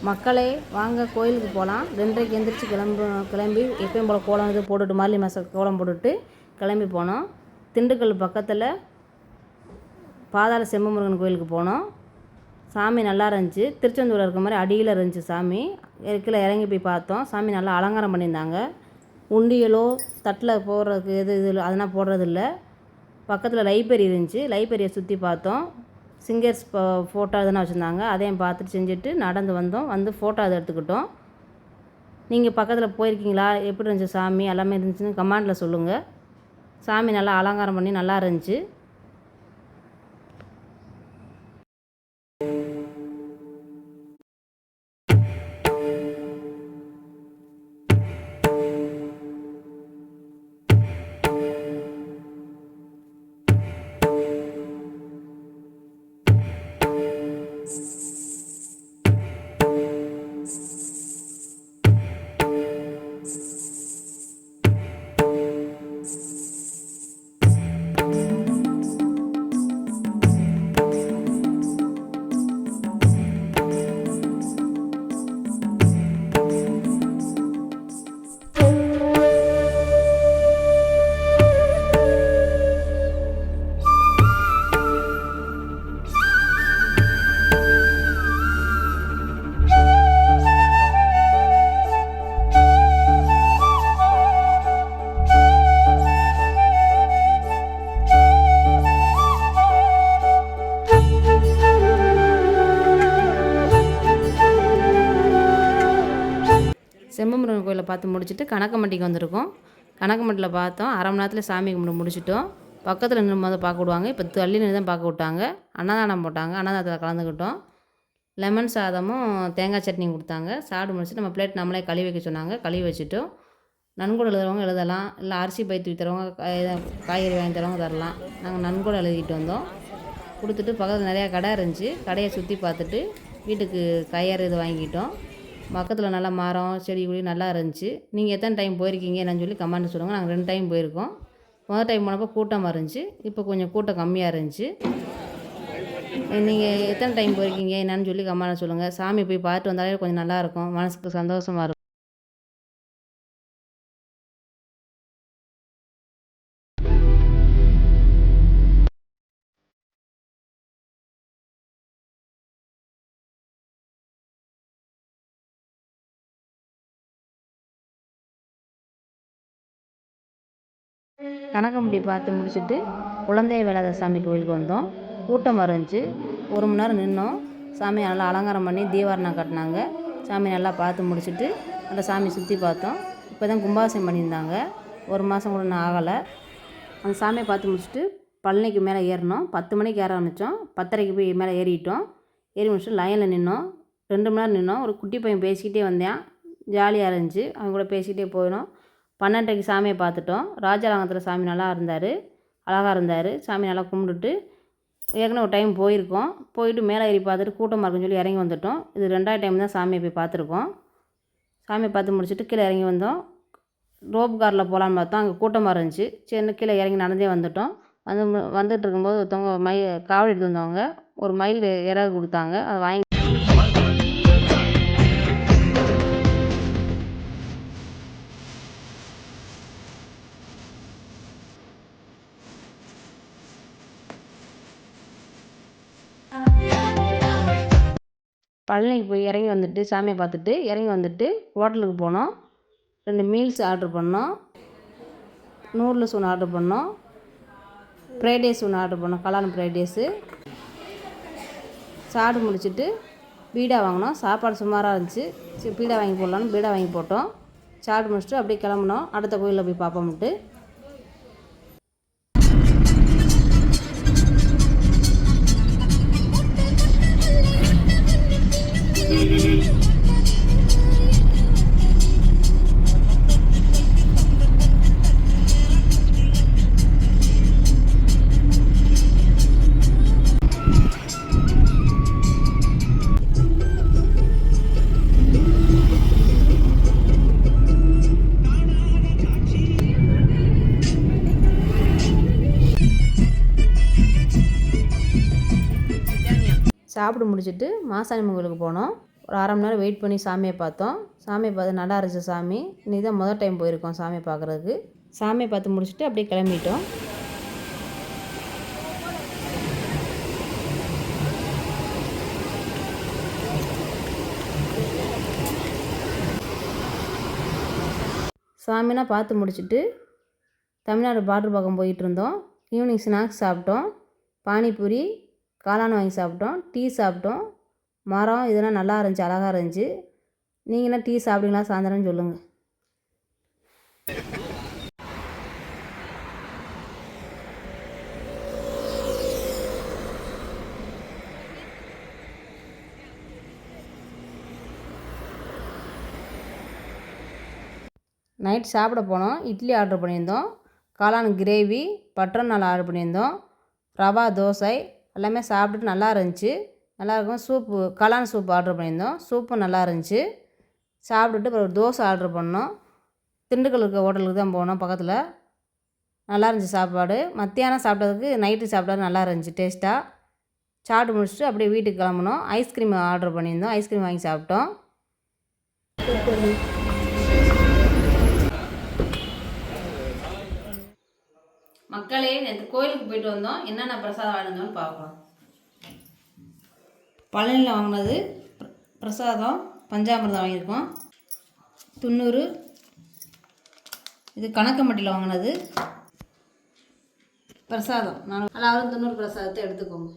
மக்களே வாங்க கோயிலுக்கு போகலாம். 2:30க்கு எந்திரிச்சு கிளம்பி எப்பயும் போல் கோலம் இது போட்டுட்டு மார்கழி மாதம் கோலம் போட்டுட்டு கிளம்பி போனோம். திண்டுக்கல் பக்கத்தில் பாதாள செம்பமுருகன் கோயிலுக்கு போனோம். சாமி நல்லா இருந்துச்சு. திருச்செந்தூரில் இருக்க மாதிரி அடியில் இருந்துச்சு சாமி. கீழே இறங்கி போய் பார்த்தோம். சாமி நல்லா அலங்காரம் பண்ணியிருந்தாங்க. உண்டியலோ தட்டில் போடுறதுக்கு இது அதெல்லாம் போடுறதில்ல. பக்கத்தில் லைப்ரரி இருந்துச்சு. லைப்ரரியை சுற்றி பார்த்தோம். சிங்கர்ஸ் ஃபோட்டோ எதுனா வச்சுருந்தாங்க. அதையும் பார்த்துட்டு செஞ்சுட்டு நடந்து வந்தோம். வந்து ஃபோட்டோ அதை எடுத்துக்கிட்டோம். நீங்கள் பக்கத்தில் போயிருக்கீங்களா? எப்படி இருந்துச்சு சாமி? எல்லாமே இருந்துச்சுன்னு கமெண்டில் சொல்லுங்கள். சாமி நல்லா அலங்காரம் பண்ணி நல்லா இருந்துச்சு. செம்பமுருகன் கோயிலை பார்த்து முடிச்சுட்டு கணக்கம்பட்டிக்கு வந்திருக்கோம். கணக்கம்பட்டியில் பார்த்தோம். அரை மணி நேரத்தில் சாமி கும்பிட்டு முடிச்சிட்டோம். பக்கத்தில் நின்று முதல் பார்க்க விடுவாங்க. இப்போ தள்ளி நின்று தான் பார்க்க விட்டாங்க. அன்னதானம் போட்டாங்க. அன்னதானத்தில் கலந்துக்கிட்டோம். லெமன் சாதமும் தேங்காய் சட்னியும் கொடுத்தாங்க. சாப்பிட்டு முடிச்சுட்டு நம்ம பிளேட் நம்மளே கழுவி வைக்க சொன்னாங்க. கழுவி வச்சுட்டோம். நன்கொடை எழுதுறவங்க எழுதலாம். இல்லை அரிசி பை தூக்கி தரவங்க காய்கறி வாங்கி தரவங்க தரலாம். நாங்கள் நன்கொடை எழுதிட்டு வந்தோம். கொடுத்துட்டு பக்கத்தில் நிறையா கடை இருந்துச்சு. கடையை சுற்றி பார்த்துட்டு வீட்டுக்கு கயிறு இது வாங்கிக்கிட்டோம். பக்கத்தில் நல்லா மரம் செடி கொடி நல்லா இருந்துச்சு. நீங்கள் எத்தனை டைம் போயிருக்கீங்க என்னன்னு சொல்லி கமெண்ட் சொல்லுங்கள். நாங்கள் 2 டைம் போயிருக்கோம். முதல் டைம் போனப்போ கூட்டமாக இருந்துச்சு. இப்போ கொஞ்சம் கூட்டம் கம்மியாக இருந்துச்சு. நீங்கள் எத்தனை டைம் போயிருக்கீங்க என்னன்னு சொல்லி கமெண்ட் சொல்லுங்கள். சாமி போய் பார்த்துட்டு வந்தாலே கொஞ்சம் நல்லாயிருக்கும். மனசுக்கு சந்தோஷமாக இருக்கும். கணக்கம்பட்டி பார்த்து முடிச்சுட்டு குழந்தை வேலாத சாமி கோயிலுக்கு வந்தோம். கூட்டமாக இருந்துச்சு. 1 மணி நேரம் நின்னோம். சாமியை நல்லா அலங்காரம் பண்ணி தீவாரணம் கட்டினாங்க. சாமி நல்லா பார்த்து முடிச்சுட்டு அந்த சாமி சுற்றி பார்த்தோம். இப்போ தான் கும்பாபிஷேகம் பண்ணியிருந்தாங்க. 1 மாதம் கூட இன்னும் ஆகலை. அந்த சாமியை பார்த்து முடிச்சுட்டு பழனிக்கு மேலே ஏறினோம். 10 மணிக்கு ஏற ஆரம்பித்தோம். 10:30க்கு போய் மேலே ஏறிட்டோம். ஏறி முடிச்சுட்டு லைனில் நின்னோம். 2 மணி நேரம் நின்னோம். ஒரு குட்டி பையன் பேசிக்கிட்டே வந்தேன். ஜாலியாக இருந்துச்சு. அவங்க கூட பேசிக்கிட்டே போயிடும். 12:30க்கு சாமியை பார்த்துட்டோம். ராஜாலங்கத்தில் சாமி நல்லா இருந்தார். அழகாக இருந்தார். சாமி நல்லா கும்பிட்டுட்டு ஏற்கனவே ஒரு டைம் போயிருக்கோம். போயிட்டு மேலே ஏறி பார்த்துட்டு கூட்டமாக இருக்குன்னு சொல்லி இறங்கி வந்துட்டோம். இது 2வது டைம் தான் சாமியை போய் பார்த்துருக்கோம். சாமியை பார்த்து முடிச்சுட்டு கீழே இறங்கி வந்தோம். ரோப் காரில் போகலான்னு பார்த்தோம். அங்கே கூட்டமாக இருந்துச்சு. சரி கீழே இறங்கி நடந்தே வந்துட்டோம். வந்துட்டு இருக்கும்போது ஒருத்தவங்க காவடி எடுத்து வந்தவங்க ஒரு மயில் இறகு கொடுத்தாங்க. அதை வாங்கி பழனிக்கு போய் இறங்கி வந்துட்டு சாமியை பார்த்துட்டு இறங்கி வந்துட்டு ஹோட்டலுக்கு போனோம். 2 மீல்ஸ் ஆர்டர் பண்ணோம். நூடுல்ஸ் ஒன்று ஆர்டர் பண்ணோம். ஃப்ரைட் ரைஸ் ஒன்று ஆர்டர் பண்ணோம். கல்யாணம் ஃப்ரைட் ரைஸு சாப்பிட்டு முடிச்சுட்டு பீடா வாங்கினோம். சாப்பாடு சுமாராக இருந்துச்சு. சரி பீடா வாங்கி போடலான்னு பீடா வாங்கி போட்டோம். சாப்பிட்டு முடிச்சுட்டு அப்படியே கிளம்புனோம். அடுத்த கோயிலில் போய் பார்ப்போம்ட்டு. சாப்பிட்டு முடிச்சுட்டு மாசாணி கோயிலுக்கு போனோம். ஒரு அரை மணி நேரம் வெயிட் பண்ணி சாமியை பார்த்தோம். சாமியை பார்த்து நல்லா இருந்துச்சு சாமி. இன்றைக்கி தான் முதல் டைம் போயிருக்கோம் சாமியை பார்க்குறதுக்கு. சாமியை பார்த்து முடிச்சுட்டு அப்படியே கிளம்பிட்டோம். சாமிலாம் பார்த்து முடிச்சுட்டு தமிழ்நாடு பார்டர் பக்கம் போயிட்டுருந்தோம். ஈவினிங் ஸ்நாக்ஸ் சாப்பிட்டோம். பானிபூரி, காளான் வாங்கி சாப்பிட்டோம். டீ சாப்பிட்டோம். மரம் இதெல்லாம் நல்லா இருந்துச்சு, அழகாக இருந்துச்சு. நீங்களாம் டீ சாப்பிடுங்களா சாயந்தரம்னு சொல்லுங்கள். நைட் சாப்பிட போனோம். இட்லி ஆர்டர் பண்ணியிருந்தோம். காளான் கிரேவி, பட்டர் நாள் ஆர்டர் பண்ணியிருந்தோம். ரவா தோசை எல்லாமே சாப்பிட்டுட்டு நல்லா இருந்துச்சு. நல்லாயிருக்கும். சூப்பு, காளான் சூப் ஆர்டர் பண்ணியிருந்தோம். சூப்பும் நல்லா இருந்துச்சு. சாப்பிட்டுட்டு அப்புறம் ஒரு தோசை ஆர்டர் பண்ணோம். திண்டுக்கல் இருக்க ஹோட்டலுக்கு தான் போனோம் பக்கத்தில். நல்லா இருந்துச்சு சாப்பாடு. மத்தியானம் சாப்பிட்டதுக்கு நைட்டு சாப்பிட்டது நல்லா இருந்துச்சு டேஸ்ட்டாக. சாப்பிட்டு முடிச்சுட்டு அப்படியே வீட்டுக்கு கிளம்புனோம். ஐஸ்கிரீம் ஆர்டர் பண்ணியிருந்தோம். ஐஸ்கிரீம் வாங்கி சாப்பிட்டோம். மக்களே, நேற்று கோயிலுக்கு போயிட்டு வந்தோம். என்னென்ன பிரசாதம் வாங்கினோம்னு பார்க்கலாம். பழனியில் வாங்கினது பிரசாதம் பஞ்சாமிர்தம் வாங்கியிருக்கோம். 90. இது கணக்கம்பட்டியில் வாங்கினது பிரசாதம். நான் எல்லாரும் 90 பிரசாதத்தை எடுத்துக்கோங்க.